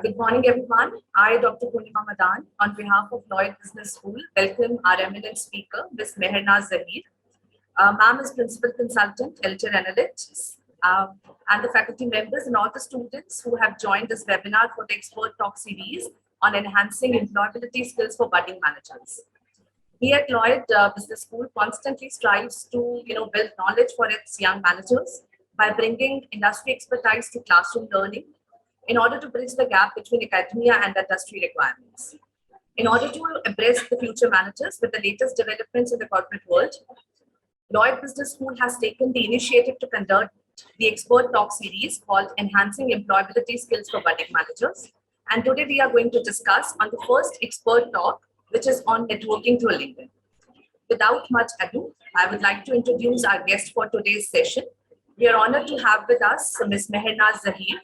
Good morning, everyone. I, Dr. Purnima Madan, on behalf of Lloyd Business School, welcome our eminent speaker, Ms. Mehrnaz Zahir. Ma'am is Principal Consultant, Healthcare Analytics, and the faculty members and all the students who have joined this webinar for the Expert Talk series on enhancing employability skills for budding managers. We at Lloyd Business School constantly strives to build knowledge for its young managers by bringing industry expertise to classroom learning in order to bridge the gap between academia and industry requirements. In order to embrace the future managers with the latest developments in the corporate world, Lloyd Business School has taken the initiative to conduct the Expert Talk series called Enhancing Employability Skills for Budding Managers. And today we are going to discuss on the first Expert Talk, which is on networking through LinkedIn. Without much ado, I would like to introduce our guest for today's session. We are honored to have with us Ms. Mehrnaz Zahir,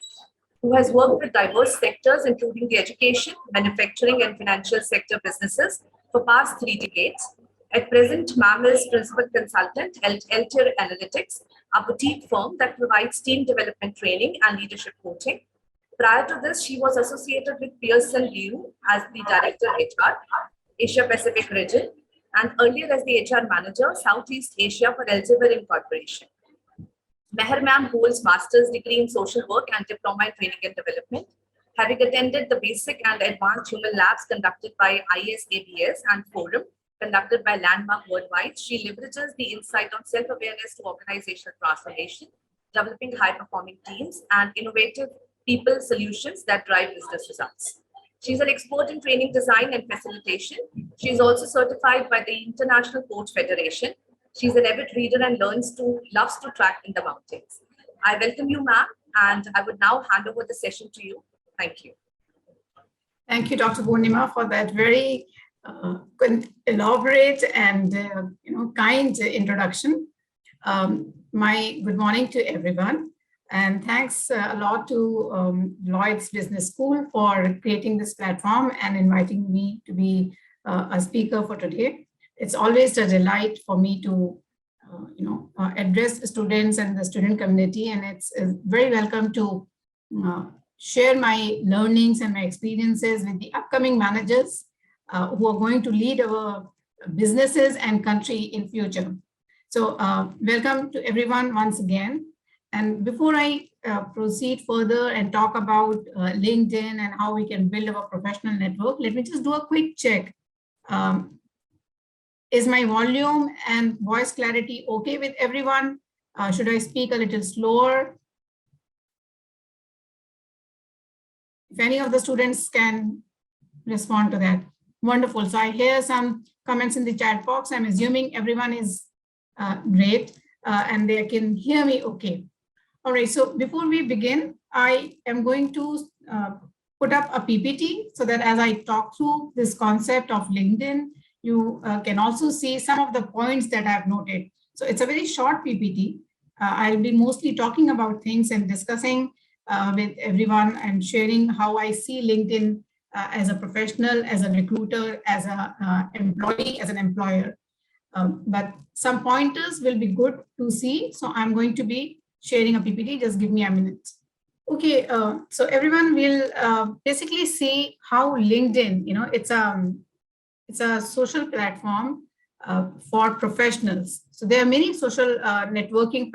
who has worked with diverse sectors, including the education, manufacturing, and financial sector businesses for past 3 decades. At present, ma'am is Principal Consultant, Healthcare Analytics, a boutique firm that provides team development training and leadership coaching. Prior to this, she was associated with Pearson Liu as the Director HR, Asia Pacific region, and earlier as the HR Manager, Southeast Asia for Elsevier Incorporation. Meher ma'am holds master's degree in social work and diploma in training and development. Having attended the basic and advanced human labs conducted by ISABS and Forum conducted by Landmark Worldwide, she leverages the insight on self-awareness to organizational transformation, developing high-performing teams and innovative people solutions that drive business results. She's an expert in training design and facilitation. She is also certified by the International Coach Federation. She's an avid reader and loves to track in the mountains. I welcome you, ma'am, and I would now hand over the session to you. Thank you. Thank you, Dr. Purnima, for that very elaborate and kind introduction. Good morning to everyone, and thanks a lot to Lloyd's Business School for creating this platform and inviting me to be a speaker for today. It's always a delight for me to, address the students and the student community, and it's very welcome to share my learnings and my experiences with the upcoming managers who are going to lead our businesses and country in future. So welcome to everyone once again. And before I proceed further and talk about LinkedIn and how we can build our professional network, let me just do a quick check. Is my volume and voice clarity okay with everyone? Should I speak a little slower? If any of the students can respond to that. Wonderful. So I hear some comments in the chat box. I'm assuming everyone is great and they can hear me okay. All right, so before we begin, I am going to put up a PPT so that as I talk through this concept of LinkedIn, you can also see some of the points that I've noted. So it's a very short PPT. I'll be mostly talking about things and discussing with everyone and sharing how I see LinkedIn as a professional, as a recruiter, as an employee, as an employer. But some pointers will be good to see. So I'm going to be sharing a PPT. Just give me a minute. Okay, so everyone will basically see how LinkedIn, it's a social platform for professionals. So there are many social networking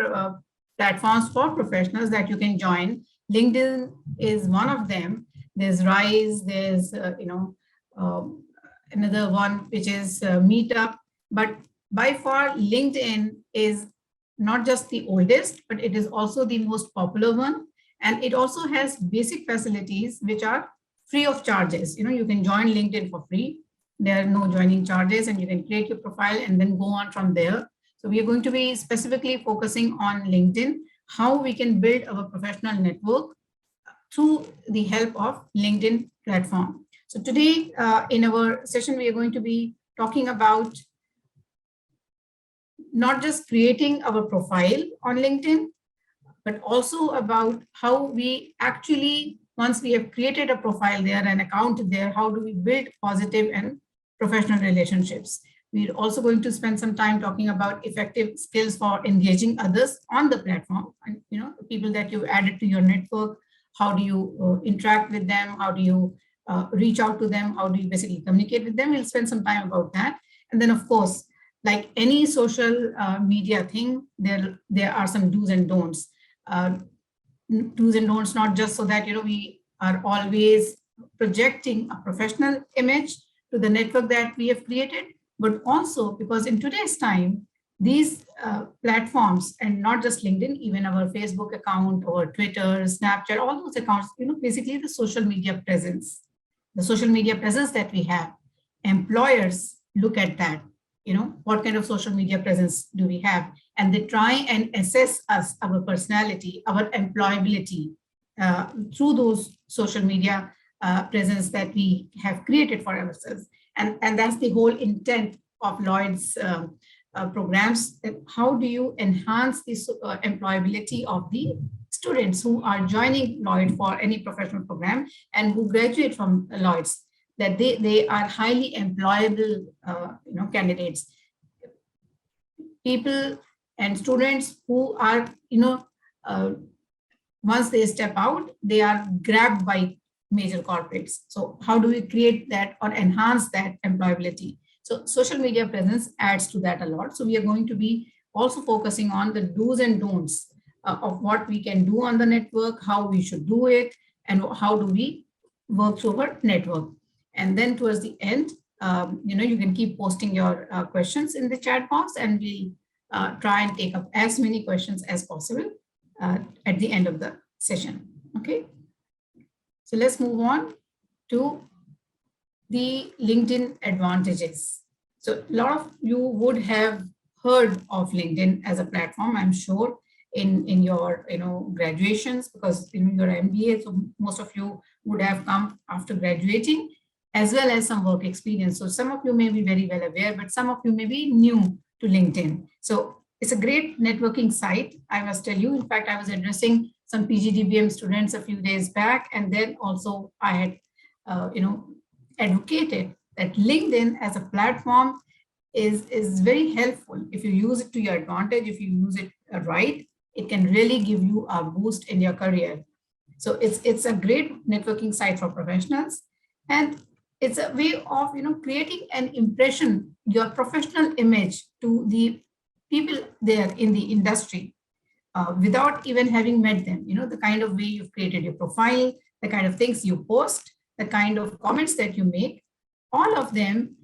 platforms for professionals that you can join. LinkedIn is one of them. There's Rise, there's another one which is Meetup. But by far, LinkedIn is not just the oldest, but it is also the most popular one. And it also has basic facilities which are free of charges. You can join LinkedIn for free. There are no joining charges, and you can create your profile and then go on from there. So we are going to be specifically focusing on LinkedIn, how we can build our professional network through the help of LinkedIn platform. So today in our session, we are going to be talking about not just creating our profile on LinkedIn, but also about how we actually, once we have created a profile there, an account there, how do we build positive and professional relationships. We're also going to spend some time talking about effective skills for engaging others on the platform, and the people that you've added to your network, how do you interact with them, how do you reach out to them, how do you basically communicate with them. We'll spend some time about that. And then, of course, like any social media thing, there are some do's and don'ts. Do's and don'ts, not just so that we are always projecting a professional image to the network that we have created, but also because in today's time, these platforms, and not just LinkedIn, even our Facebook account or Twitter, Snapchat, all those accounts, basically the social media presence that we have, employers look at that, what kind of social media presence do we have? And they try and assess us, our personality, our employability through those social media presence that we have created for ourselves. And that's the whole intent of Lloyd's programs. How do you enhance the employability of the students who are joining Lloyd for any professional program and who graduate from Lloyd's, that they are highly employable candidates, people and students who are once they step out, they are grabbed by major corporates. So how do we create that or enhance that employability? So social media presence adds to that a lot. So we are going to be also focusing on the do's and don'ts of what we can do on the network, how we should do it, and how do we work through our network. And then towards the end, you can keep posting your questions in the chat box, and we try and take up as many questions as possible at the end of the session. Okay. So let's move on to the LinkedIn advantages. So a lot of you would have heard of LinkedIn as a platform, I'm sure, in your graduations, because your MBA, so most of you would have come after graduating, as well as some work experience. So some of you may be very well aware, but some of you may be new to LinkedIn. So it's a great networking site, I must tell you. In fact, I was addressing some PGDBM students a few days back, and then also I had, advocated that LinkedIn as a platform is very helpful. If you use it to your advantage, if you use it right, it can really give you a boost in your career. So it's a great networking site for professionals, and it's a way of creating an impression, your professional image, to the people there in the industry without even having met them. The kind of way you've created your profile, the kind of things you post, the kind of comments that you make, all of them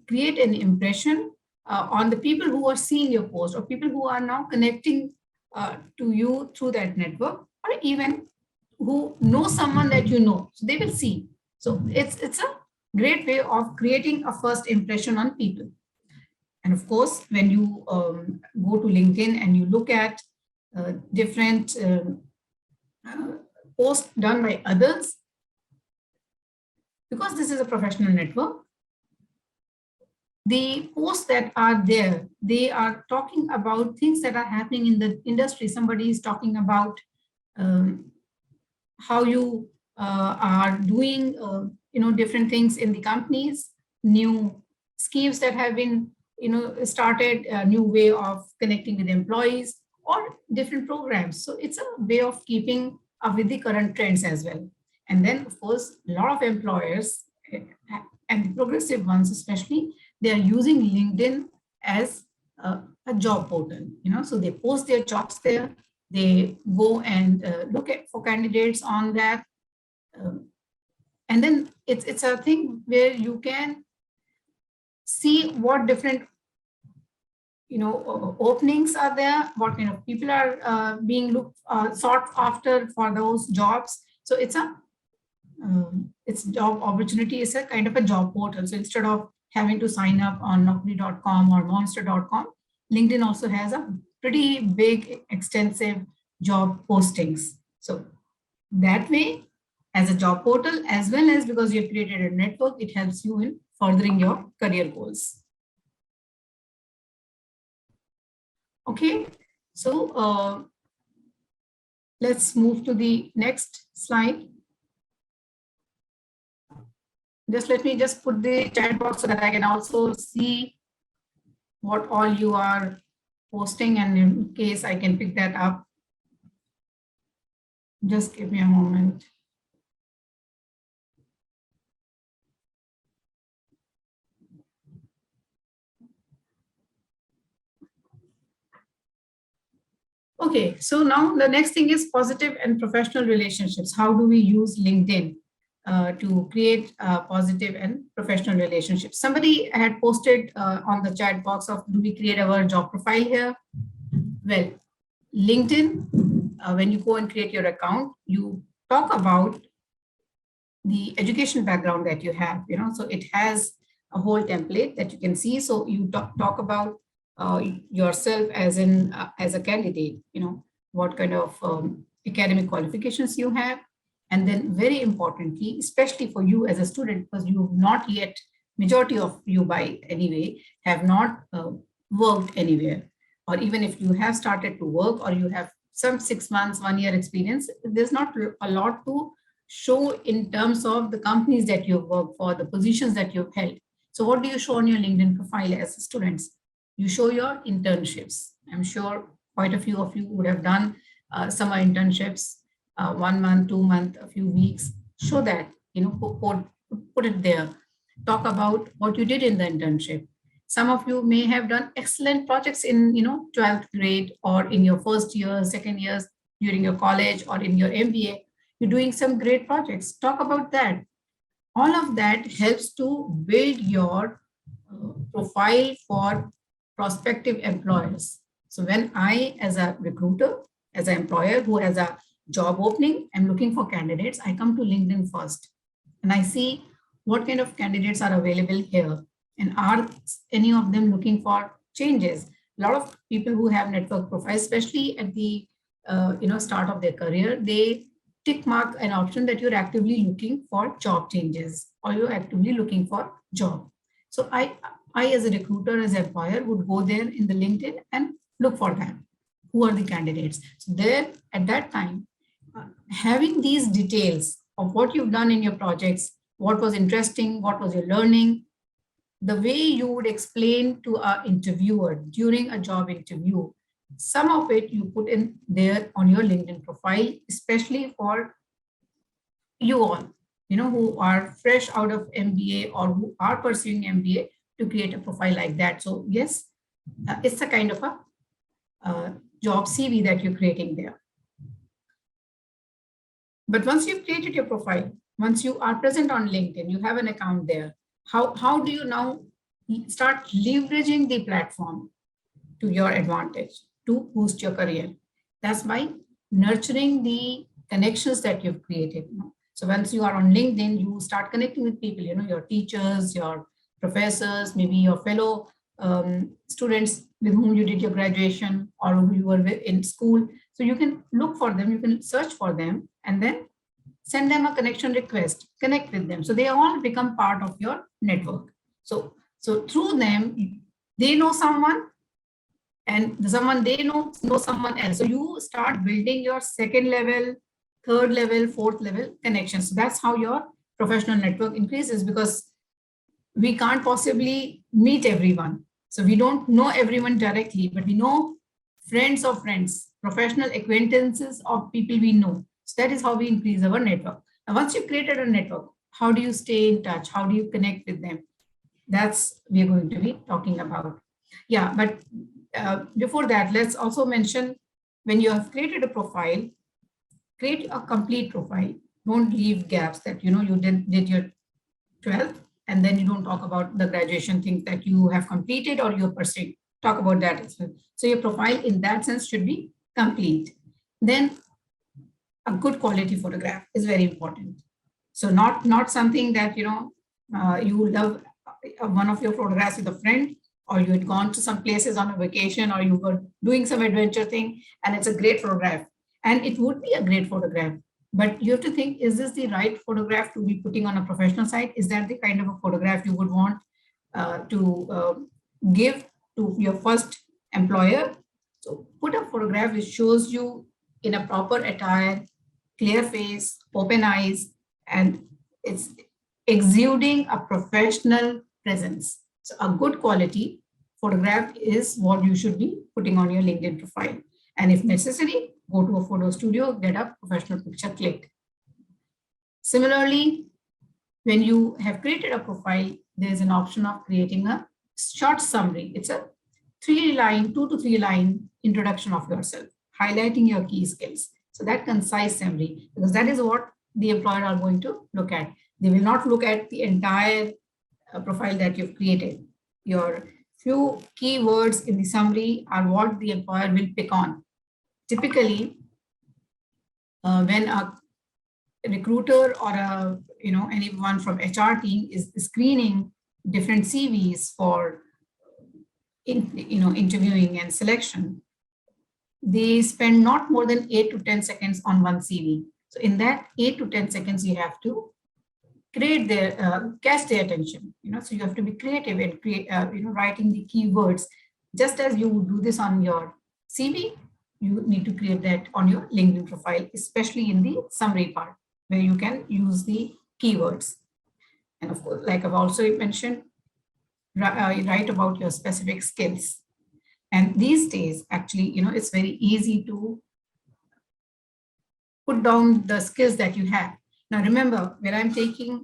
create an impression on the people who are seeing your post, or people who are now connecting to you through that network, or even who know someone that so they will see. So it's a great way of creating a first impression on people. And of course, when you go to LinkedIn and you look at different posts done by others, because this is a professional network, the posts that are there, they are talking about things that are happening in the industry. Somebody is talking about how you are doing, different things in the companies, new schemes that have been, started, a new way of connecting with employees, or different programs. So it's a way of keeping up with the current trends as well. And then, of course, a lot of employers, and the progressive ones especially, they are using LinkedIn as a job portal. So they post their jobs there. They go and look for candidates on that. And then it's a thing where you can see what different openings are there, what kind of people are being sought after for those jobs. So it's job opportunity is a kind of a job portal. So instead of having to sign up on naukri.com or monster.com, LinkedIn also has a pretty big, extensive job postings. So that way, as a job portal, as well as because you've created a network, it helps you in furthering your career goals. Okay, so let's move to the next slide. Let me put the chat box so that I can also see what all you are posting, and in case I can pick that up. Just give me a moment. Okay, so now the next thing is positive and professional relationships. How do we use LinkedIn to create positive and professional relationships? Somebody had posted on the chat box of, do we create our job profile here? Well, LinkedIn, when you go and create your account, you talk about the education background that you have, so it has a whole template that you can see. So you talk about yourself as a candidate, what kind of academic qualifications you have. And then very importantly, especially for you as a student, because you have not yet, majority of you by anyway, have not worked anywhere. Or even if you have started to work or you have some 6 months, 1 year experience, there's not a lot to show in terms of the companies that you've worked for, the positions that you've held. So what do you show on your LinkedIn profile as students? You show your internships. I'm sure quite a few of you would have done summer internships, 1 month, 2 month, a few weeks. Show that, put it there. Talk about what you did in the internship. Some of you may have done excellent projects in, 12th grade or in your first year, second years during your college or in your MBA. You're doing some great projects. Talk about that. All of that helps to build your profile for prospective employers. So when I, as a recruiter, as an employer who has a job opening, I'm looking for candidates, I come to LinkedIn first and I see what kind of candidates are available here and are any of them looking for changes. A lot of people who have network profiles, especially at the start of their career, they tick mark an option that you're actively looking for job changes or you're actively looking for job. So I as a recruiter, as an employer, would go there in the LinkedIn and look for them. Who are the candidates? So there at that time, having these details of what you've done in your projects, what was interesting, what was your learning, the way you would explain to an interviewer during a job interview, some of it you put in there on your LinkedIn profile, especially for you all, who are fresh out of MBA or who are pursuing MBA, to create a profile like that. So yes, it's a kind of a job CV that you're creating there. But once you've created your profile, once you are present on LinkedIn, you have an account there, how do you now start leveraging the platform to your advantage to boost your career? That's by nurturing the connections that you've created. So once you are on LinkedIn, you start connecting with people, your teachers, your professors, maybe your fellow students with whom you did your graduation or who you were in school. So you can look for them, you can search for them, and then send them a connection request, connect with them. So they all become part of your network. So through them, they know someone, and someone they know someone else. So you start building your second level, third level, fourth level connections. So that's how your professional network increases, because we can't possibly meet everyone. So we don't know everyone directly, but we know friends of friends, professional acquaintances of people we know. So that is how we increase our network. Now, once you've created a network, how do you stay in touch? How do you connect with them? That's we're going to be talking about. Yeah, but before that, let's also mention, when you have created a profile, create a complete profile. Don't leave gaps that, you did your 12th and then you don't talk about the graduation things that you have completed or you're pursuing. Talk about that as well. So your profile in that sense should be complete. Then a good quality photograph is very important. So not something that, you love one of your photographs with a friend, or you had gone to some places on a vacation, or you were doing some adventure thing and it's a great photograph. And it would be a great photograph, but you have to think, is this the right photograph to be putting on a professional site? Is that the kind of a photograph you would want to give to your first employer? So put a photograph which shows you in a proper attire, clear face, open eyes, and it's exuding a professional presence. So a good quality photograph is what you should be putting on your LinkedIn profile. And if necessary, go to a photo studio, get a professional picture clicked. Similarly, when you have created a profile, there's an option of creating a short summary. It's a 3-line, 2 to 3 line introduction of yourself, highlighting your key skills. So that concise summary, because that is what the employer are going to look at. They will not look at the entire profile that you've created. Your few keywords in the summary are what the employer will pick on. Typically, when a recruiter or anyone from HR team is screening different CVs for interviewing and selection, they spend not more than 8 to 10 seconds on one CV. So in that 8 to 10 seconds, you have to create their catch their attention. So you have to be creative and create writing the keywords. Just as you would do this on your CV, you need to create that on your LinkedIn profile, especially in the summary part, where you can use the keywords. And of course, like I've also mentioned, write about your specific skills. And these days, actually, it's very easy to put down the skills that you have. Now, remember, when I'm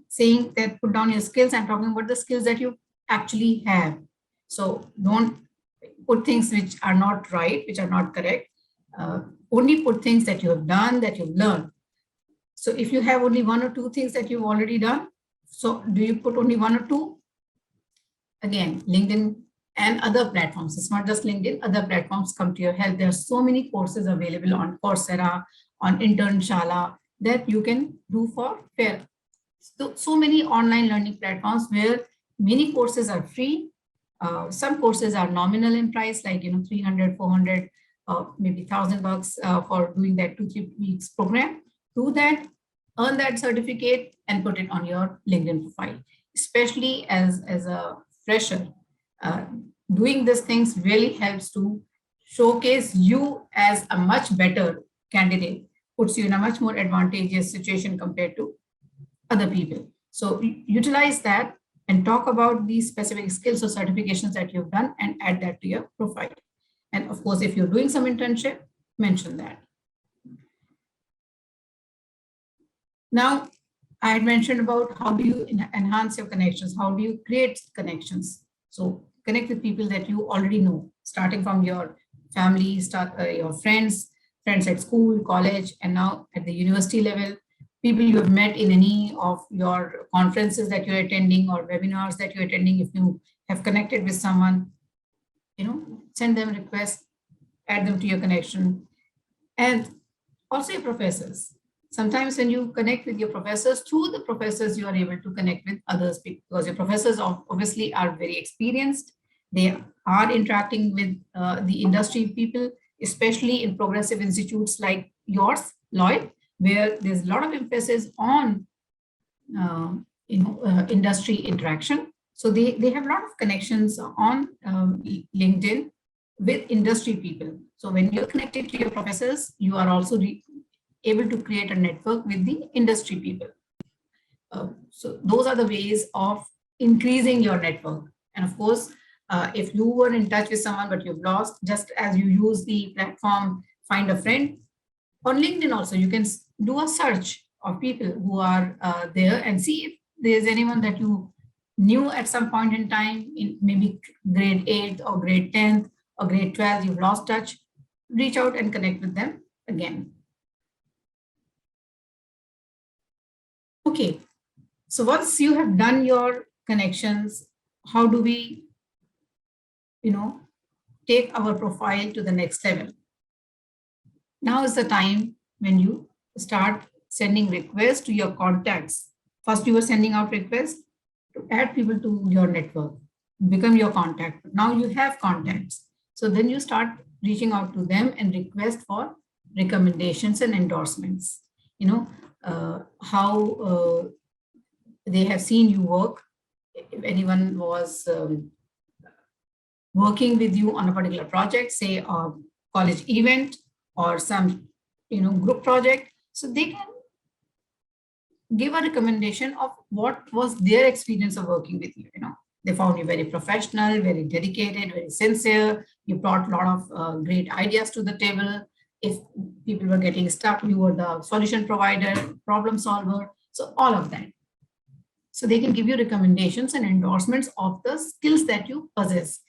saying that put down your skills, I'm talking about the skills that you actually have. So don't put things which are not right, which are not correct. Only put things that you have done, that you've learned. So if you have only 1 or 2 things that you've already done, so do you put only 1 or 2? Again, LinkedIn and other platforms, it's not just LinkedIn, other platforms come to your help. There are so many courses available on Coursera, on Internshala that you can do for fair. So many online learning platforms where many courses are free. Some courses are nominal in price, like 300, 400, maybe $1,000 for doing that 2-3 weeks program. Do that, earn that certificate, and put it on your LinkedIn profile. Especially as a fresher, doing these things really helps to showcase you as a much better candidate, puts you in a much more advantageous situation compared to other people. So utilize that and talk about these specific skills or certifications that you've done and add that to your profile. And of course, if you're doing some internship, mention that. Now, I had mentioned about how do you enhance your connections? How do you create connections? So connect with people that you already know, starting from your family, your friends at school, college, and now at the university level, people you have met in any of your conferences that you're attending or webinars that you're attending. If you have connected with someone, send them requests, add them to your connection. And also your professors. Sometimes when you connect with your professors, through the professors, you are able to connect with others because your professors obviously are very experienced. They are interacting with the industry people, especially in progressive institutes like yours, Lloyd, where there's a lot of emphasis on industry interaction. So they have a lot of connections on LinkedIn with industry people. So when you're connected to your professors, you are also able to create a network with the industry people. So those are the ways of increasing your network. And of course, if you were in touch with someone but you've lost, just as you use the platform Find a Friend, on LinkedIn also, you can do a search of people who are there and see if there's anyone that you knew at some point in time, in maybe grade 8th or grade 10th or grade 12th, you've lost touch, reach out and connect with them again. Okay, so once you have done your connections, how do we, take our profile to the next level? Now is the time when you start sending requests to your contacts. First, you were sending out requests to add people to your network, become your contact. Now you have contacts. So then you start reaching out to them and request for recommendations and endorsements. How they have seen you work. If anyone was working with you on a particular project, say a college event or some group project, so they can give a recommendation of what was their experience of working with you. They found you very professional, very dedicated, very sincere. You brought a lot of great ideas to the table. If people were getting stuck, you were the solution provider, problem solver. So all of that. So they can give you recommendations and endorsements of the skills that you possess,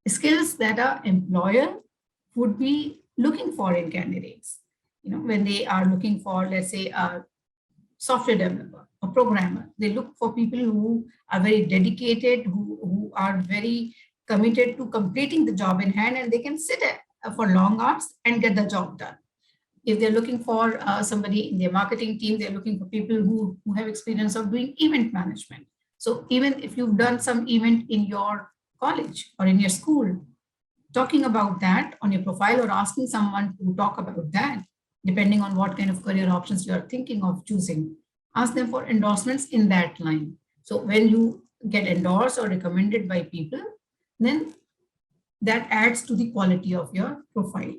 skills that an employer would be looking for in candidates. When they are looking for, let's say, a software developer, a programmer, they look for people who are very dedicated, who are very committed to completing the job in hand, and they can sit for long hours and get the job done. If they're looking for somebody in their marketing team, they're looking for people who have experience of doing event management. So even if you've done some event in your college or in your school, talking about that on your profile or asking someone to talk about that, depending on what kind of career options you are thinking of choosing, ask them for endorsements in that line. So when you get endorsed or recommended by people, then that adds to the quality of your profile.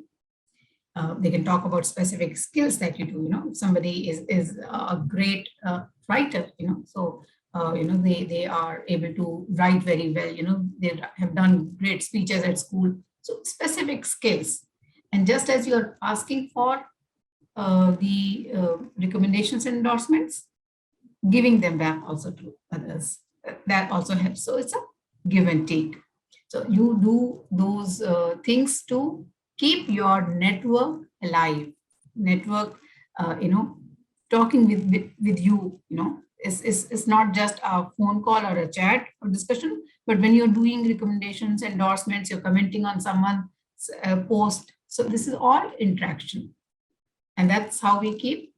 They can talk about specific skills that you do. If somebody is a great writer, so they are able to write very well. They have done great speeches at school. So specific skills, and just as you're asking for the recommendations and endorsements, giving them back also to others, that also helps. So it's a give and take. So you do those things to keep your network alive. Network, talking with you, it's not just a phone call or a chat or discussion, but when you're doing recommendations, endorsements, you're commenting on someone's post. So this is all interaction. And that's how we keep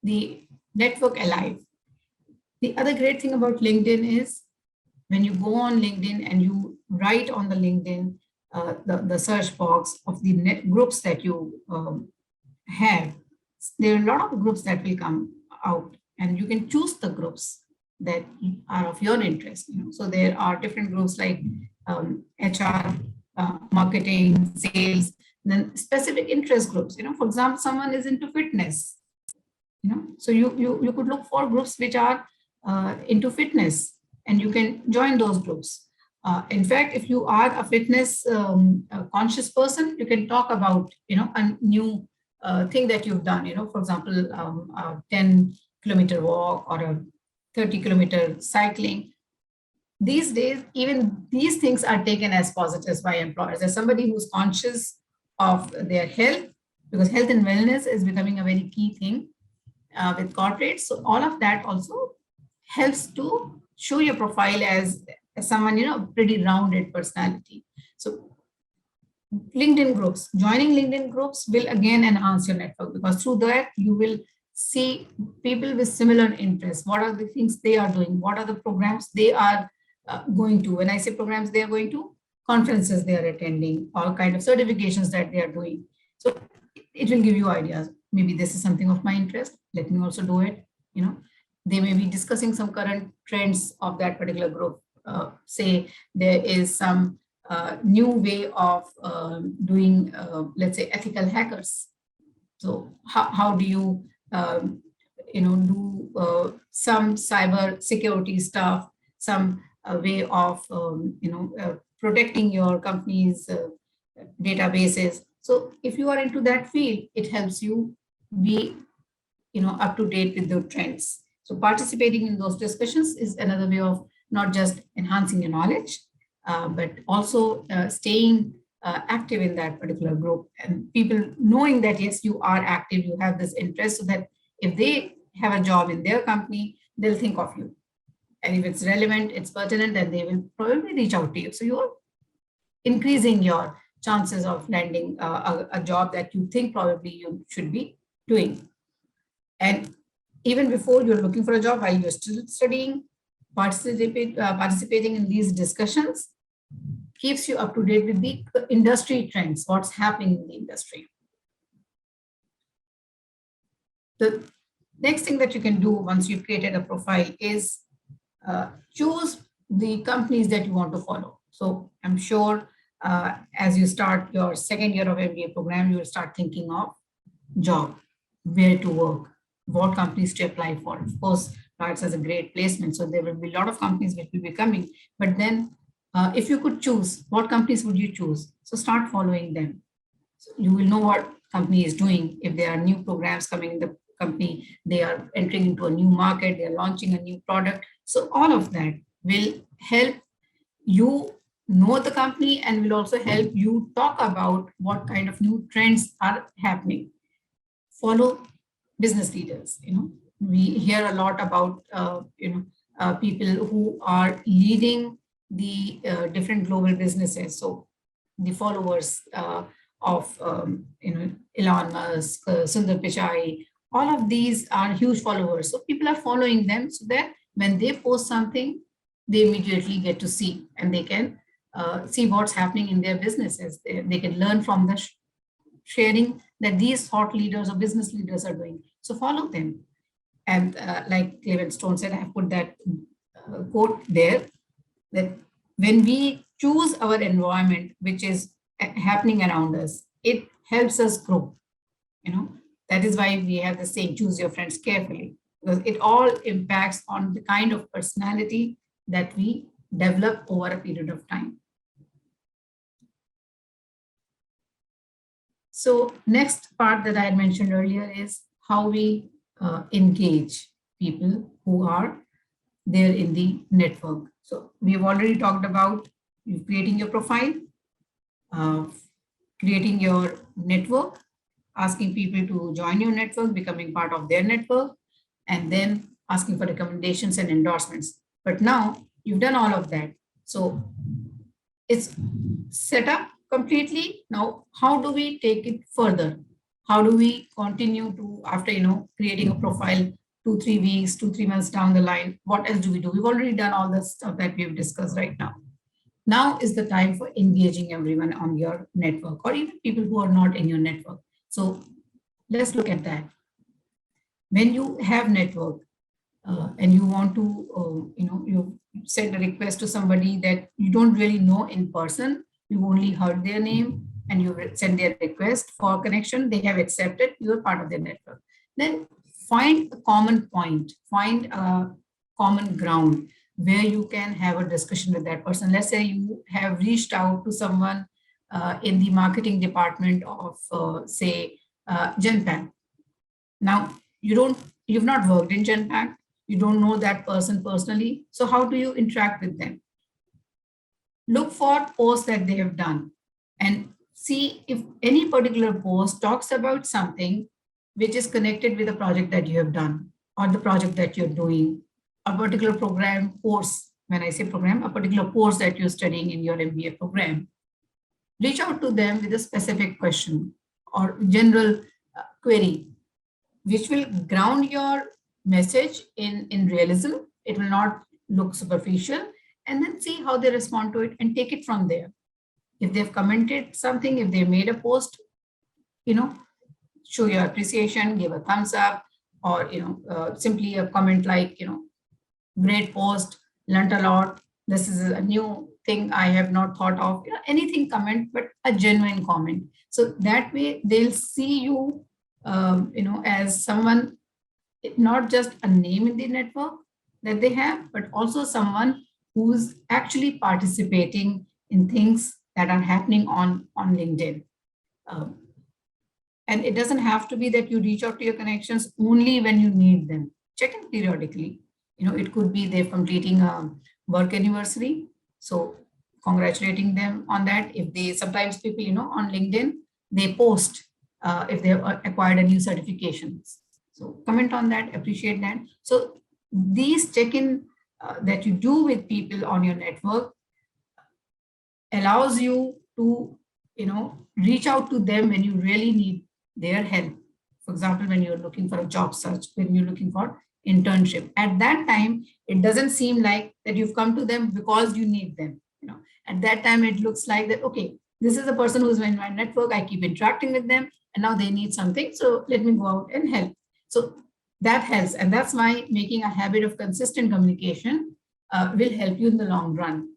the network alive. The other great thing about LinkedIn is when you go on LinkedIn and you write on the LinkedIn, the search box of the groups that you have, there are a lot of groups that will come out, and you can choose the groups that are of your interest. So there are different groups like HR, marketing, sales, then specific interest groups. For example, someone is into fitness. So you could look for groups which are into fitness, and you can join those groups. In fact, if you are a fitness conscious person, you can talk about a new thing that you've done. For example, a 10-kilometer walk or a 30-kilometer cycling. These days, even these things are taken as positives by employers. As somebody who's conscious of their health, because health and wellness is becoming a very key thing with corporates. So all of that also helps to show your profile as someone, pretty rounded personality. So LinkedIn groups, joining LinkedIn groups will again enhance your network, because through that you will see people with similar interests. What are the things they are doing? What are the programs they are going to? When I say programs, they are going to conferences they are attending, all kind of certifications that they are doing. So it will give you ideas. Maybe this is something of my interest. Let me also do it. They may be discussing some current trends of that particular group. Say there is some new way of doing, let's say, ethical hackers. So how do you, do some cyber security stuff, some way of, protecting your company's databases. So if you are into that field, it helps you be, up to date with the trends. So participating in those discussions is another way of not just enhancing your knowledge, but also staying active in that particular group, and people knowing that, yes, you are active, you have this interest, so that if they have a job in their company, they'll think of you. And if it's relevant, it's pertinent, then they will probably reach out to you. So you're increasing your chances of landing a job that you think probably you should be doing. And even before you're looking for a job, while you're still studying, participating in these discussions keeps you up to date with the industry trends, what's happening in the industry. The next thing that you can do once you've created a profile is choose the companies that you want to follow. So I'm sure as you start your second year of MBA program, you will start thinking of job, where to work, what companies to apply for. Of course, Lloyd's has a great placement, so there will be a lot of companies which will be coming. But then if you could choose, what companies would you choose? So start following them. So you will know what company is doing. If there are new programs coming in the company, they are entering into a new market, they are launching a new product. So all of that will help you know the company and will also help you talk about what kind of new trends are happening. Follow business leaders. We hear a lot about people who are leading the different global businesses. So the followers of Elon Musk, Sundar Pichai, all of these are huge followers. So people are following them so that when they post something, they immediately get to see and they can see what's happening in their businesses. They can learn from the sharing that these thought leaders or business leaders are doing. So follow them. And like Clement Stone said, I have put that quote there, that when we choose our environment, which is happening around us, it helps us grow. That is why we have the saying, choose your friends carefully, because it all impacts on the kind of personality that we develop over a period of time. So next part that I had mentioned earlier is how we engage people who are there in the network. So we've already talked about creating your profile, uh, creating your network, asking people to join your network, becoming part of their network, and then asking for recommendations and endorsements. But now you've done all of that. So it's set up completely. Now, how do we take it further? How do we continue to, after creating a profile 2-3 weeks, 2-3 months down the line, what else do we do? We've already done all the stuff that we've discussed right now. Now is the time for engaging everyone on your network, or even people who are not in your network. So let's look at that. When you have network and you want to, you send a request to somebody that you don't really know in person, you only heard their name and you send their request for connection, they have accepted, you're part of their network. Then find a common point, find a common ground where you can have a discussion with that person. Let's say you have reached out to someone in the marketing department of, say, Genpact. Now, you've not worked in Genpact, you don't know that person personally. So how do you interact with them? Look for posts that they have done and see if any particular post talks about something which is connected with the project that you have done or the project that you're doing, a particular program course. When I say program, a particular course that you're studying in your MBA program. Reach out to them with a specific question or general query, which will ground your message in realism. It will not look superficial, and then see how they respond to it and take it from there. If they've commented something, if they made a post, show your appreciation, give a thumbs up, or simply a comment like, great post, learned a lot, this is a new thing I have not thought of, anything comment, but a genuine comment. So that way they'll see you as someone, not just a name in the network that they have, but also someone who's actually participating in things that are happening on LinkedIn. And it doesn't have to be that you reach out to your connections only when you need them. Check in periodically. It could be they're completing a work anniversary. So congratulating them on that. If they, sometimes people, on LinkedIn, they post if they have acquired a new certifications. So comment on that, appreciate that. So these check-in that you do with people on your network allows you to, reach out to them when you really need their help. For example, when you're looking for a job search, when you're looking for internship, at that time, it doesn't seem like that you've come to them because you need them. At that time, it looks like that, okay, this is a person who's in my network, I keep interacting with them, and now they need something, so let me go out and help. So that helps, and that's why making a habit of consistent communication will help you in the long run.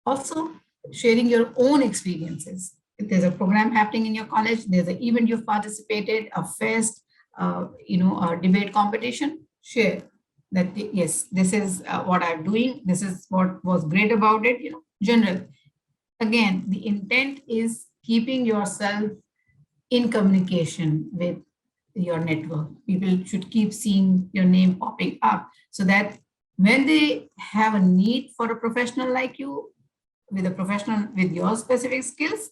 Also, sharing your own experiences. If there's a program happening in your college, there's an event you've participated, a fest, a debate competition, share that, yes, this is what I'm doing, this is what was great about it, general. Again, the intent is keeping yourself in communication with your network. People should keep seeing your name popping up so that when they have a need for a professional like you, with a professional with your specific skills,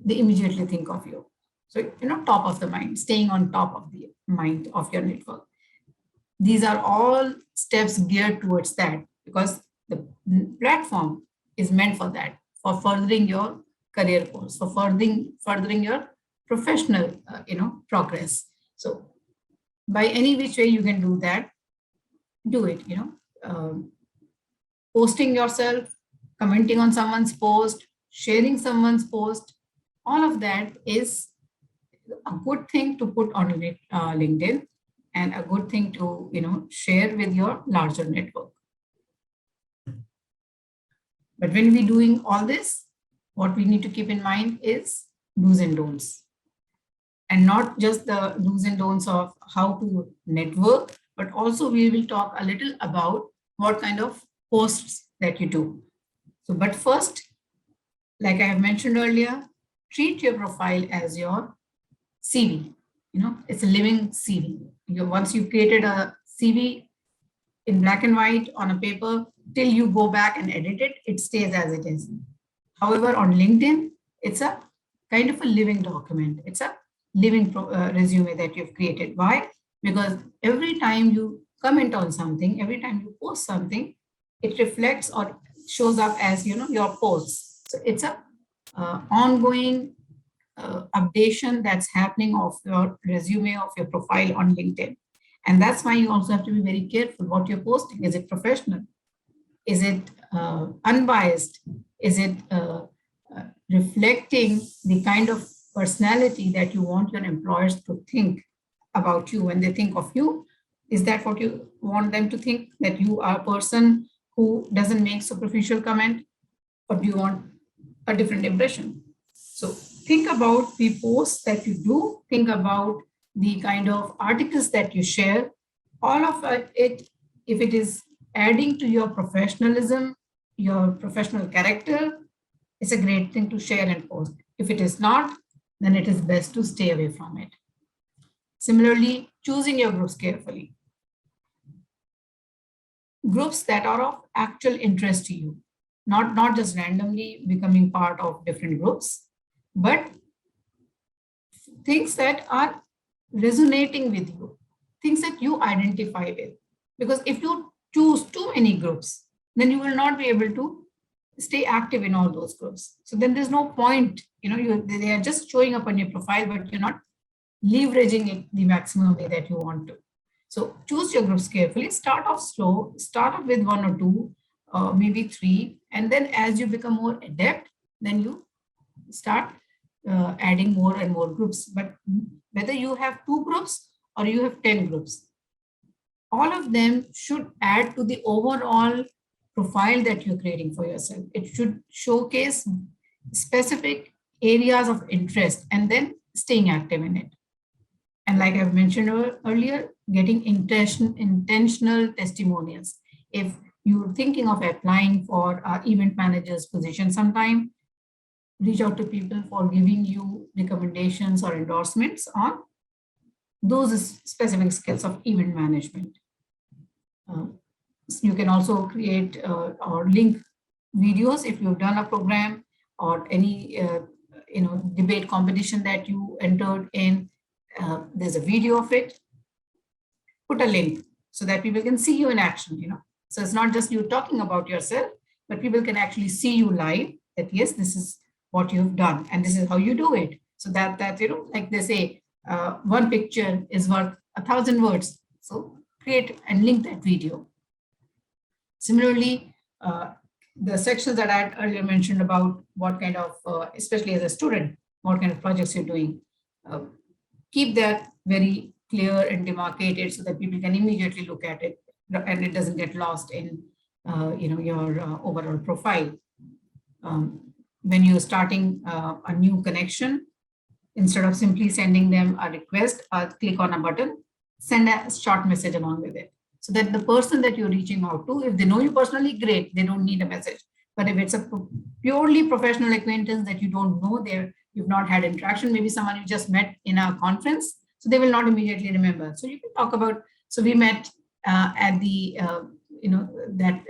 they immediately think of you. So, top of the mind, staying on top of the mind of your network. These are all steps geared towards that, because the platform is meant for that, for furthering your career course, for furthering your professional progress. So by any which way you can do that, do it. Posting yourself, commenting on someone's post, sharing someone's post, all of that is a good thing to put on LinkedIn, and a good thing to share with your larger network. But when we're doing all this, what we need to keep in mind is do's and don'ts, and not just the do's and don'ts of how to network, but also we will talk a little about what kind of posts that you do. So, but first, like I have mentioned earlier, treat your profile as your CV. It's a living CV. Once you've created a CV in black and white on a paper, till you go back and edit it, it stays as it is. However, on LinkedIn, it's a kind of a living document. It's a living resume that you've created. Why? Because every time you comment on something, every time you post something, it reflects or shows up as your posts. So it's a ongoing updation that's happening of your resume, of your profile on LinkedIn. And that's why you also have to be very careful what you're posting. Is it professional? Is it unbiased? Is it reflecting the kind of personality that you want your employers to think about you when they think of you? Is that what you want them to think, that you are a person who doesn't make superficial comment, or do you want a different impression? So think about the posts that you do, think about the kind of articles that you share, all of it, if it is adding to your professionalism, your professional character, it's a great thing to share and post. If it is not, then it is best to stay away from it. Similarly, choosing your groups carefully. Groups that are of actual interest to you, not just randomly becoming part of different groups, but things that are resonating with you, things that you identify with. Because if you choose too many groups, then you will not be able to stay active in all those groups. So then there's no point, they are just showing up on your profile, but you're not leveraging it the maximum way that you want to. So choose your groups carefully, start off slow, start off with 1 or 2, maybe 3, and then as you become more adept, then you start adding more and more groups. But whether you have 2 groups or you have 10 groups, all of them should add to the overall profile that you're creating for yourself. It should showcase specific areas of interest and then staying active in it. And like I've mentioned earlier, getting intentional testimonials. If you're thinking of applying for an event manager's position sometime, reach out to people for giving you recommendations or endorsements on those specific skills of event management. You can also create or link videos if you've done a program or any debate competition that you entered in. There's a video of it. Put a link so that people can see you in action. So it's not just you talking about yourself, but people can actually see you live. That yes, this is what you've done and this is how you do it. So that like they say, one picture is worth 1,000 words. So create and link that video. Similarly, the sections that I had earlier mentioned about what kind of, especially as a student, what kind of projects you're doing, keep that very clear and demarcated so that people can immediately look at it and it doesn't get lost in your overall profile. When you're starting a new connection, instead of simply sending them a request or click on a button, send a short message along with it. So that the person that you're reaching out to, if they know you personally, great, they don't need a message. But if it's a purely professional acquaintance that you don't know, you've not had interaction, maybe someone you just met in a conference, so they will not immediately remember. So you can talk about, so we met at the, that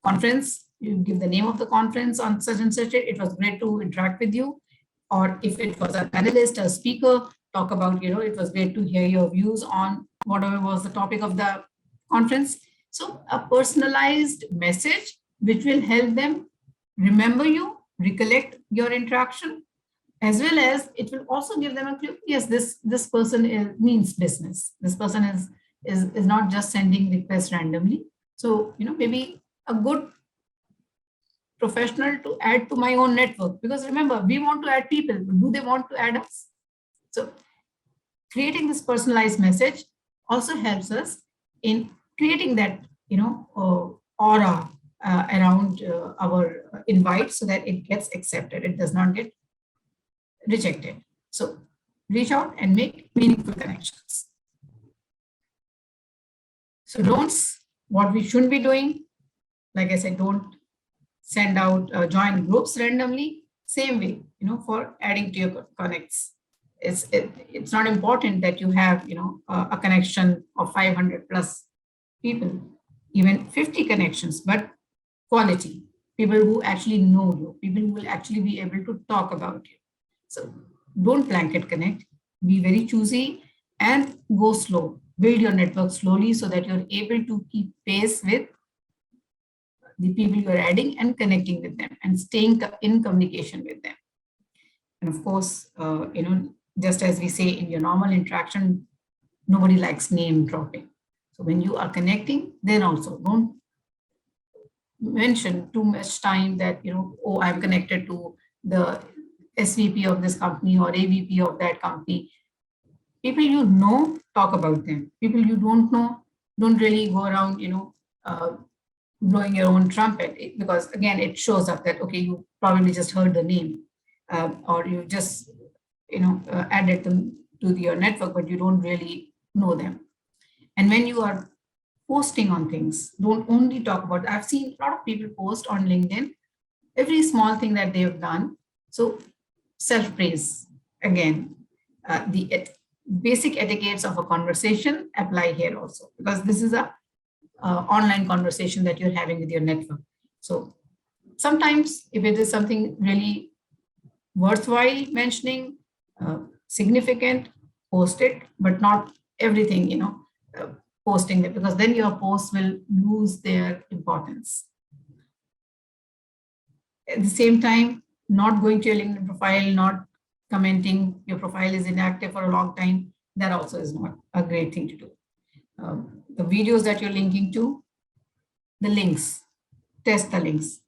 conference, you give the name of the conference on such and such, it was great to interact with you. Or if it was a panelist, a speaker, talk about, it was great to hear your views on whatever was the topic of the conference. So a personalized message, which will help them remember you, recollect your interaction, as well as it will also give them a clue. Yes, this person means business. This person is not just sending requests randomly. So, maybe a good professional to add to my own network, because remember, we want to add people. Do they want to add us? So creating this personalized message also helps us in creating that, aura around our invite, so that it gets accepted. It does not get rejected. So reach out and make meaningful connections. So don'ts, what we shouldn't be doing, like I said, don't send out join groups randomly. Same way, for adding to your connects. It's not important that you have, a connection of 500 plus people, even 50 connections, but quality, people who actually know you, people who will actually be able to talk about you. So don't blanket connect, be very choosy and go slow. Build your network slowly so that you're able to keep pace with the people you're adding and connecting with them and staying in communication with them. And of course, just as we say in your normal interaction, nobody likes name dropping. So when you are connecting, then also don't mention too much time that, oh, I'm connected to the SVP of this company or AVP of that company. People you know, talk about them. People you don't know, don't really go around, blowing your own trumpet, because again, it shows up that, okay, you probably just heard the name or you just, added them to your network, but you don't really know them. And when you are posting on things, don't only talk about, I've seen a lot of people post on LinkedIn, every small thing that they've done. So self-praise, again, the basic etiquettes of a conversation apply here also, because this is a online conversation that you're having with your network. So sometimes if it is something really worthwhile mentioning, significant, post it, but not everything, posting it, because then your posts will lose their importance. At the same time, not going to your LinkedIn profile, not commenting, your profile is inactive for a long time, that also is not a great thing to do. The videos that you're linking to, the links, test the links,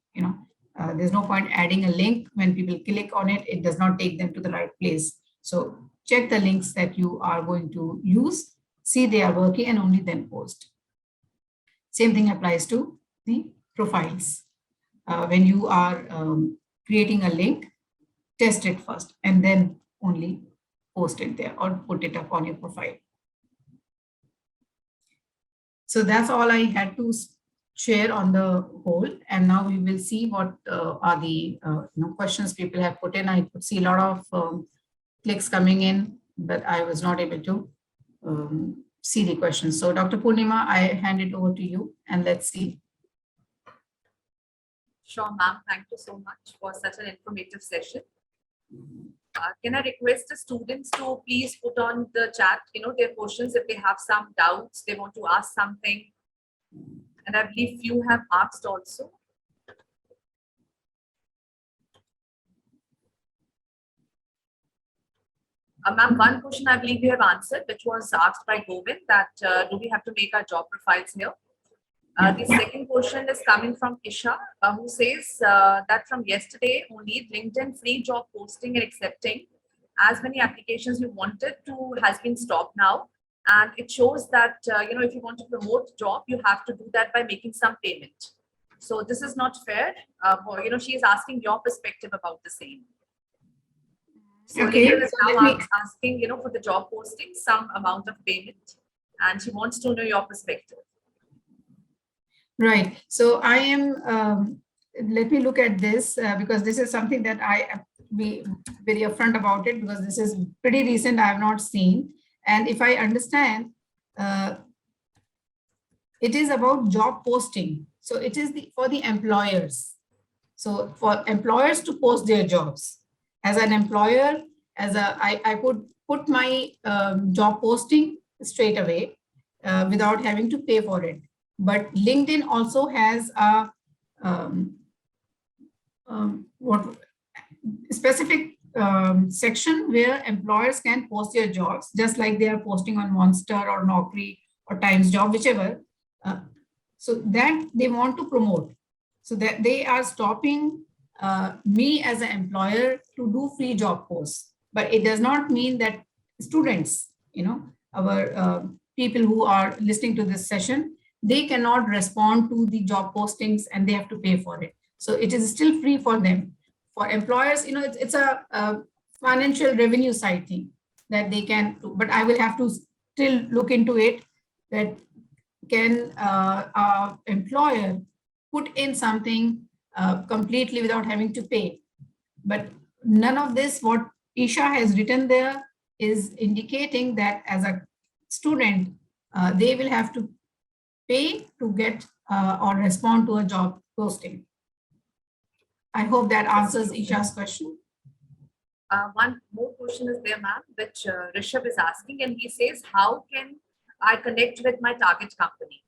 there's no point adding a link. When people click on it, it does not take them to the right place. So check the links that you are going to use, see they are working, and only then post. Same thing applies to the profiles. When you are creating a link, test it first and then only post it there or put it up on your profile. So that's all I had to share on the whole. And now we will see what are the questions people have put in. I could see a lot of clicks coming in, but I was not able to see the questions. So Dr. Purnima, I hand it over to you and let's see. Sure, ma'am. Thank you so much for such an informative session. Can I request the students to please put on the chat, their questions if they have some doubts, they want to ask something. And I believe few have asked also. Ma'am, one question I believe you have answered, which was asked by Govind, that do we have to make our job profiles here? The second question is coming from Isha, who says that from yesterday only, LinkedIn free job posting and accepting as many applications you wanted to has been stopped now. And it shows that, if you want to promote job, you have to do that by making some payment. So this is not fair. She is asking your perspective about the same. So okay, LinkedIn is now asking, for the job posting, some amount of payment. And she wants to know your perspective. Right. So I am let me look at this because this is something that I be very upfront about it, because this is pretty recent. I have not seen. And if I understand, uh, it is about job posting. So it is for the employers. So for employers to post their jobs. As an employer, I could put my job posting straight away without having to pay for it. But LinkedIn also has a um, what specific section where employers can post their jobs, just like they are posting on Monster or Naukri or Times Job, whichever. Uh, so that they want to promote. So that they are stopping me as an employer to do free job posts. But it does not mean that students, our people who are listening to this session, they cannot respond to the job postings and they have to pay for it. So it is still free for them. For employers, it's a financial revenue side thing that they can do. But I will have to still look into it, that can employer put in something completely without having to pay. But none of this, what Isha has written there, is indicating that as a student, they will have to pay to get or respond to a job posting. I hope that answers Isha's question. One more question is there, ma'am, which Rishabh is asking, and he says, how can I connect with my target company?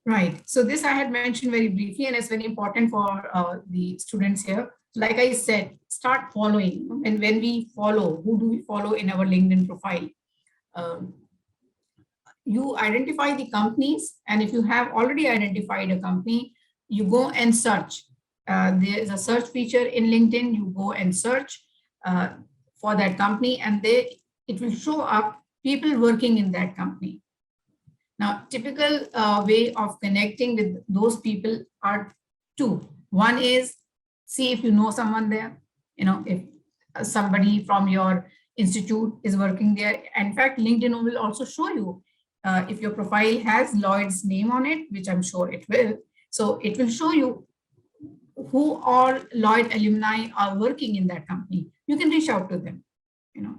Right. So this I had mentioned very briefly, and it's very important for the students here. Like I said, start following. And when we follow, who do we follow in our LinkedIn profile? Um, you identify the companies, and if you have already identified a company, you go and search. There is a search feature in LinkedIn. You go and search for that company, and it will show up people working in that company. Now, typical way of connecting with those people are two. One is see if you know someone there, if somebody from your institute is working there. In fact, LinkedIn will also show you if your profile has Lloyd's name on it, which I'm sure it will. So it will show you who all Lloyd alumni are working in that company. You can reach out to them.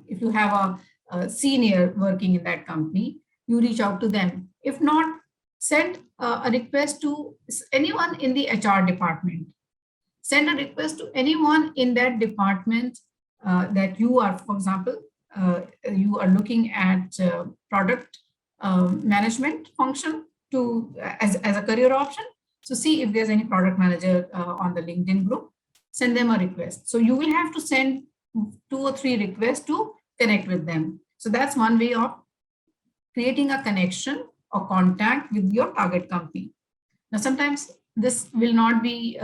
If you have a senior working in that company, you reach out to them. If not, send a request to anyone in the HR department. Send a request to anyone in that department that you are, for example, you are looking at product management function as a career option. So see if there's any product manager on the LinkedIn group, send them a request. So you will have to send 2 or 3 requests to connect with them. So that's one way of creating a connection or contact with your target company. Now, sometimes this will not be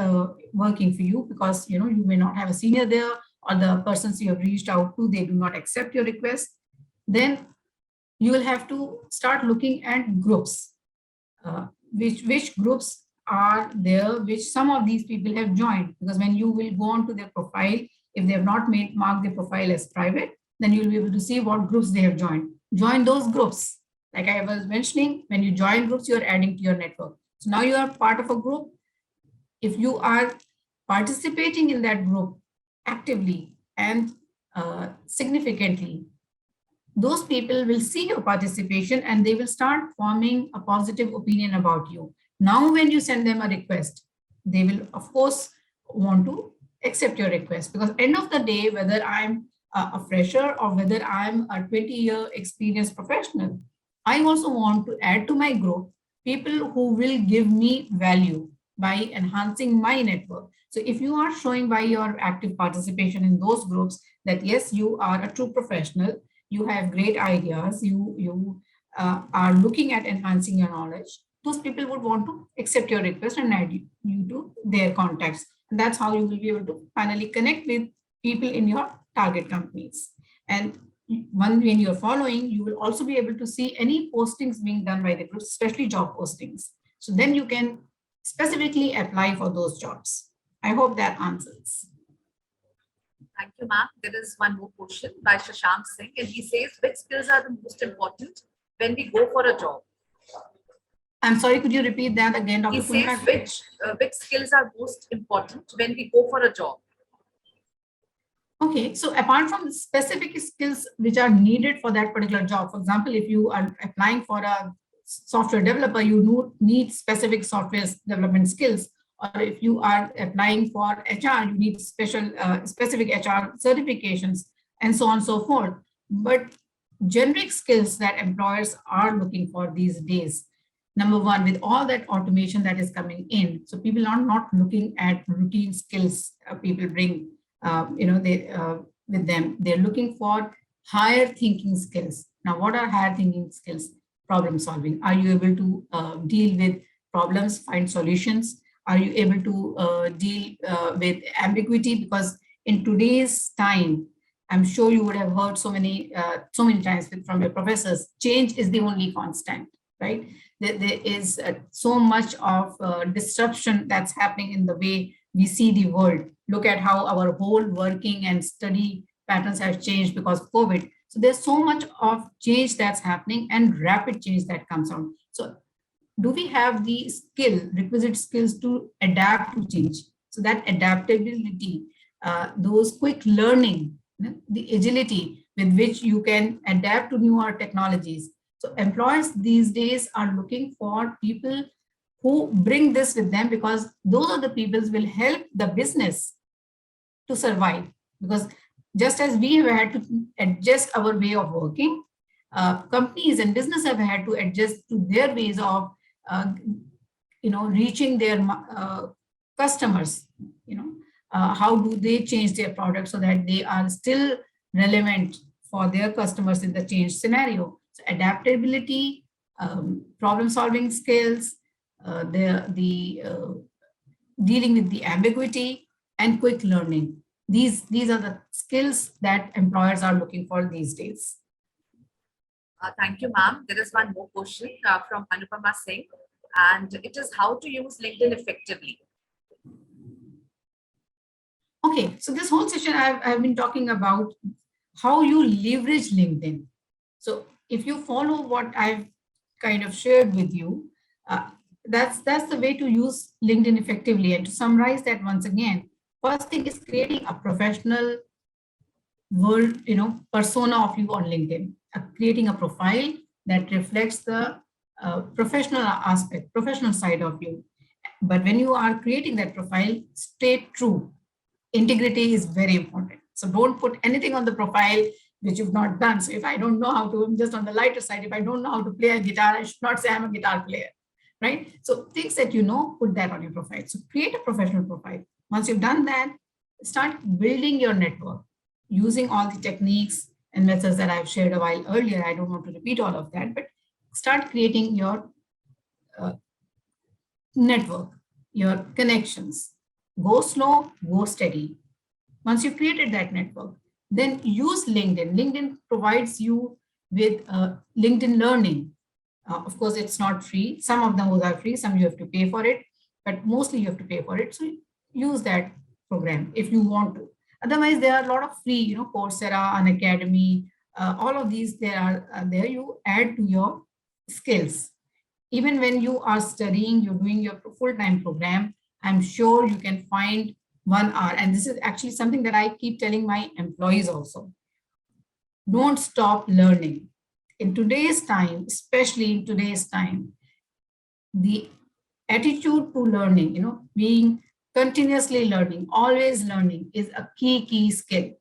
working for you because you may not have a senior there, or the persons you have reached out to, they do not accept your request. Then you will have to start looking at groups. Which groups are there, which some of these people have joined, because when you will go on to their profile, if they have not marked their profile as private, then you'll be able to see what groups they have joined. Join those groups. Like I was mentioning, when you join groups, you're adding to your network. So now you are part of a group. If you are participating in that group actively and significantly, those people will see your participation and they will start forming a positive opinion about you. Now, when you send them a request, they will, of course, want to accept your request, because end of the day, whether I'm a fresher or whether I'm a 20-year experienced professional, I also want to add to my group people who will give me value by enhancing my network. So if you are showing by your active participation in those groups that yes, you are a true professional, you have great ideas, you are looking at enhancing your knowledge, those people would want to accept your request and add you to their contacts. And that's how you will be able to finally connect with people in your target companies. And when you're following, you will also be able to see any postings being done by the group, especially job postings. So then you can specifically apply for those jobs. I hope that answers. Thank you, ma'am. There is one more question by Shashank Singh, and he says, which skills are the most important when we go for a job? I'm sorry, could you repeat that again, He Dr. says Purnima? which skills are most important when we go for a job. Okay, so apart from specific skills which are needed for that particular job, for example, if you are applying for a software developer, you need specific software development skills. Or if you are applying for HR, you need specific HR certifications and so on and so forth. But generic skills that employers are looking for these days, number one, with all that automation that is coming in, so people are not looking at routine skills people bring with them. They're looking for higher thinking skills. Now, what are higher thinking skills? Problem solving. Are you able to deal with problems, find solutions? Are you able to deal with ambiguity? Because in today's time, I'm sure you would have heard so many times from your professors, change is the only constant, right? There is so much of disruption that's happening in the way we see the world. Look at how our whole working and study patterns have changed because of COVID. So there's so much of change that's happening and rapid change that comes on. So do we have the requisite skills to adapt to change? So that adaptability, those quick learning, the agility with which you can adapt to newer technologies. So employers these days are looking for people who bring this with them, because those are the people who will help the business to survive. Because just as we have had to adjust our way of working, companies and business have had to adjust to their ways of reaching their customers. How do they change their products so that they are still relevant for their customers in the change scenario? So adaptability, problem solving skills, dealing with the ambiguity, and quick learning. These are the skills that employers are looking for these days. Thank you, ma'am. There is one more question from Anupama Singh, and it is how to use LinkedIn effectively. Okay, so this whole session I've been talking about how you leverage LinkedIn. So if you follow what I've kind of shared with you, that's the way to use LinkedIn effectively. And to summarize that once again, first thing is creating a professional world, persona of you on LinkedIn, creating a profile that reflects the professional aspect, professional side of you. But when you are creating that profile, stay true. Integrity is very important. So don't put anything on the profile which you've not done. So if I don't know how to, I'm just on the lighter side, if I don't know how to play a guitar, I should not say I'm a guitar player, right? So things that you know, put that on your profile. So create a professional profile. Once you've done that, start building your network using all the techniques and methods that I've shared a while earlier. I don't want to repeat all of that, but start creating your network, your connections. Go slow, go steady. Once you've created that network, then use LinkedIn. LinkedIn provides you with LinkedIn Learning. Of course, it's not free. Some of them are free, some you have to pay for it, but mostly you have to pay for it. So use that program if you want to. Otherwise, there are a lot of free, Coursera, Unacademy, all of these, they are there. You add to your skills. Even when you are studying, you're doing your full-time program, I'm sure you can find 1 hour. And this is actually something that I keep telling my employees also. Don't stop learning. In today's time, especially in today's time, the attitude to learning, being continuously learning, always learning is a key skill.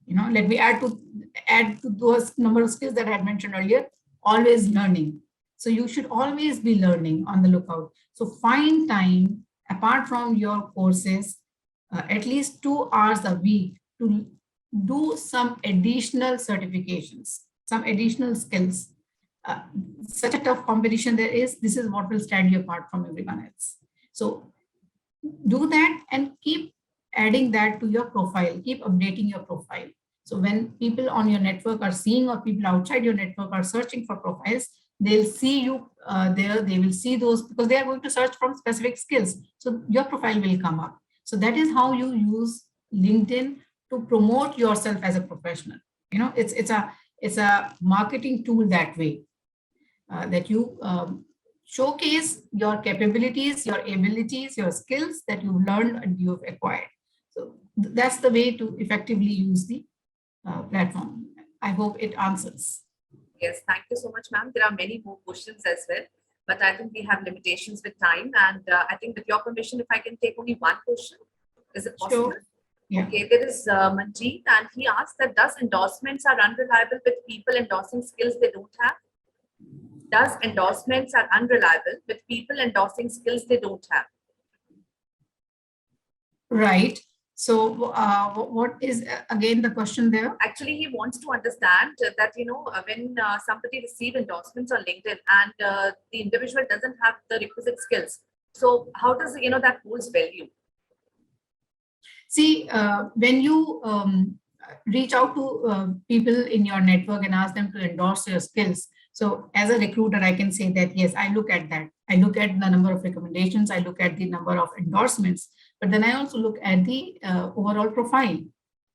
Let me add to those number of skills that I had mentioned earlier, always learning. So you should always be learning, on the lookout. So find time apart from your courses, at least 2 hours a week to do some additional certifications, some additional skills. Such a tough competition there is, this is what will stand you apart from everyone else. So do that and keep adding that to your profile, keep updating your profile. So when people on your network are seeing, or people outside your network are searching for profiles, they'll see you there, they will see those, because they are going to search from specific skills. So your profile will come up. So that is how you use LinkedIn to promote yourself as a professional. It's a marketing tool that way, that you showcase your capabilities, your abilities, your skills that you've learned and you've acquired. So that's the way to effectively use the platform. I hope it answers. Yes, thank you so much, ma'am. There are many more questions as well, but I think we have limitations with time. And I think with your permission, if I can take only one question, is it possible? Sure. Yeah. Okay, there is Manjeet, and he asked that does endorsements are unreliable with people endorsing skills they don't have? Does endorsements are unreliable with people endorsing skills they don't have? Right. So what is again the question there? Actually, he wants to understand that, when somebody receives endorsements on LinkedIn and the individual doesn't have the requisite skills, so how does, that holds value? See, when you reach out to people in your network and ask them to endorse your skills. So as a recruiter, I can say that, yes, I look at that. I look at the number of recommendations. I look at the number of endorsements, but then I also look at the overall profile.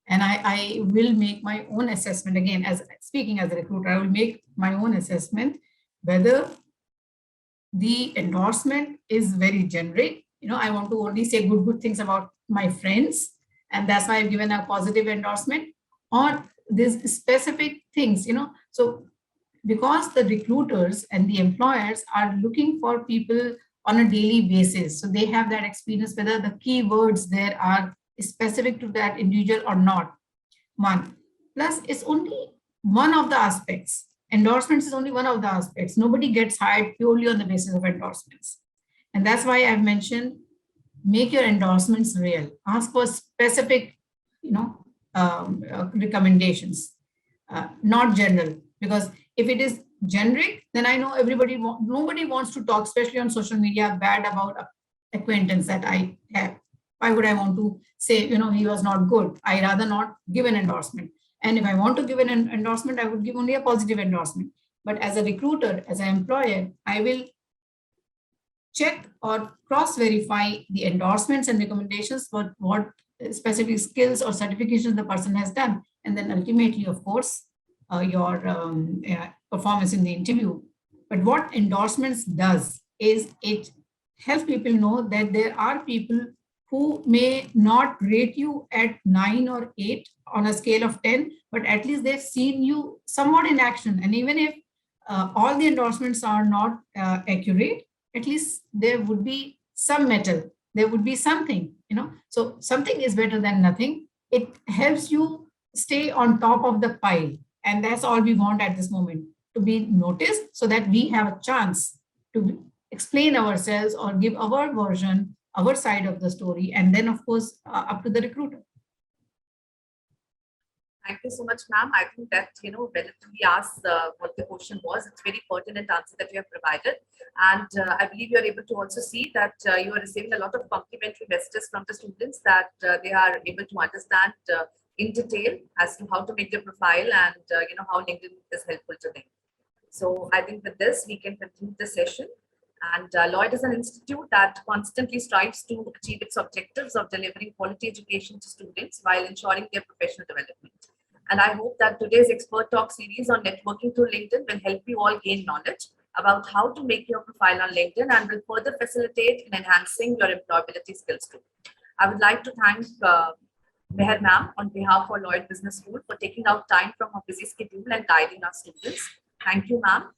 And I will make my own assessment. Again, as speaking as a recruiter, I will make my own assessment whether the endorsement is very generic. I want to only say good things about my friends, and that's why I've given a positive endorsement, or there's specific things. So because the recruiters and the employers are looking for people on a daily basis, so they have that experience whether the keywords there are specific to that individual or not. One plus it's only one of the aspects. Endorsements is only one of the aspects. Nobody gets hired purely on the basis of endorsements. And that's why I've mentioned make your endorsements real. Ask for specific, recommendations, not general. Because if it is generic, then I know nobody wants to talk, especially on social media, bad about acquaintance that I have. Why would I want to say, he was not good? I rather not give an endorsement. And if I want to give an endorsement, I would give only a positive endorsement. But as a recruiter, as an employer, I will check or cross-verify the endorsements and recommendations for what specific skills or certifications the person has done. And then ultimately, of course, your performance in the interview. But what endorsements does is it helps people know that there are people who may not rate you at 9 or 8 on a scale of 10, but at least they've seen you somewhat in action. And even if all the endorsements are not accurate, at least there would be some metal, there would be something, so something is better than nothing. It helps you stay on top of the pile. And that's all we want at this moment, to be noticed so that we have a chance to explain ourselves or give our version, our side of the story, and then of course up to the recruiter. Thank you so much, ma'am. I think that, relatively asked what the question was. It's very pertinent answer that you have provided. And I believe you're able to also see that you are receiving a lot of complimentary messages from the students that they are able to understand in detail as to how to make their profile and, how LinkedIn is helpful to them. So I think with this, we can conclude the session. And Lloyd is an institute that constantly strives to achieve its objectives of delivering quality education to students while ensuring their professional development. And I hope that today's expert talk series on networking through LinkedIn will help you all gain knowledge about how to make your profile on LinkedIn and will further facilitate in enhancing your employability skills too. I would like to thank Meher ma'am on behalf of Lloyd Business School for taking out time from her busy schedule and guiding our students. Thank you, ma'am.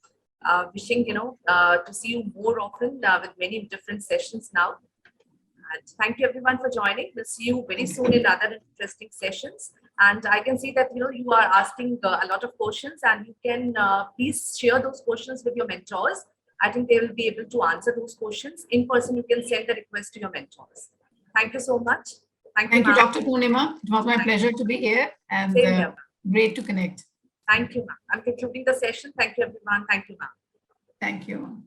Wishing, to see you more often with many different sessions now. And thank you everyone for joining. We'll see you very soon in other interesting sessions. And I can see that, you are asking a lot of questions and you can please share those questions with your mentors. I think they will be able to answer those questions. In person, you can send a request to your mentors. Thank you so much. Thank you, Dr. Purnima. It was my pleasure to be here and great to connect. Thank you, ma'am. I'm concluding the session. Thank you, everyone. Thank you, ma'am. Thank you.